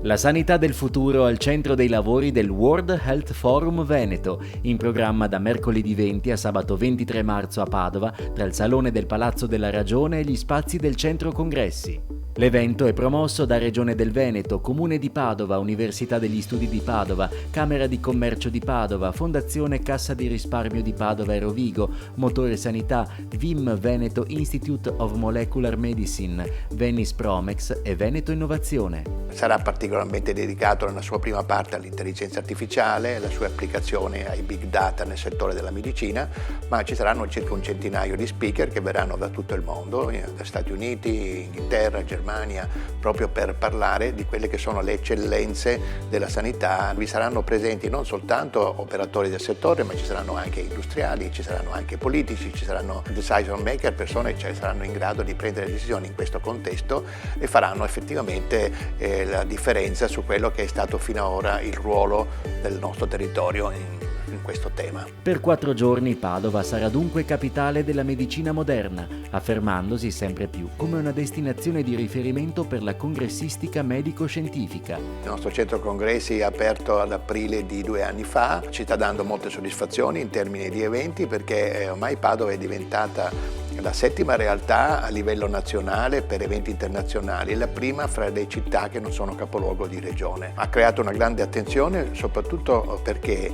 La sanità del futuro al centro dei lavori del World Health Forum Veneto, in programma da mercoledì 20 a sabato 23 marzo a Padova, tra il Salone del Palazzo della Ragione e gli spazi del Centro Congressi. L'evento è promosso da Regione del Veneto, Comune di Padova, Università degli Studi di Padova, Camera di Commercio di Padova, Fondazione Cassa di Risparmio di Padova e Rovigo, Motore Sanità, VIM Veneto Institute of Molecular Medicine, Venice Promex e Veneto Innovazione. Sarà particolarmente dedicato nella sua prima parte all'intelligenza artificiale, alla sua applicazione ai big data nel settore della medicina, ma ci saranno circa un centinaio di speaker che verranno da tutto il mondo, da Stati Uniti, Inghilterra, Germania, proprio per parlare di quelle che sono le eccellenze della sanità. Vi saranno presenti non soltanto operatori del settore, ma ci saranno anche industriali, ci saranno anche politici, ci saranno decision maker, persone che saranno in grado di prendere decisioni in questo contesto e faranno effettivamente la differenza su quello che è stato fino ad ora il ruolo del nostro territorio in questo tema. Per 4 giorni Padova sarà dunque capitale della medicina moderna, affermandosi sempre più come una destinazione di riferimento per la congressistica medico-scientifica. Il nostro centro congressi è aperto ad aprile di 2 anni fa, ci sta dando molte soddisfazioni in termini di eventi perché ormai Padova è diventata la 7ª realtà a livello nazionale per eventi internazionali, la prima fra le città che non sono capoluogo di regione. Ha creato una grande attenzione soprattutto perché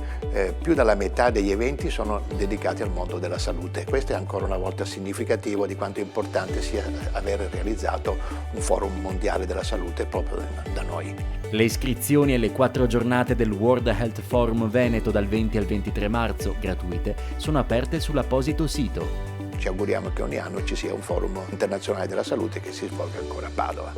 più della metà degli eventi sono dedicati al mondo della salute. Questo è ancora una volta significativo di quanto importante sia aver realizzato un forum mondiale della salute proprio da noi. Le iscrizioni alle 4 giornate del World Health Forum Veneto dal 20 al 23 marzo, gratuite, sono aperte sull'apposito sito. Ci auguriamo che ogni anno ci sia un forum internazionale della salute che si svolga ancora a Padova.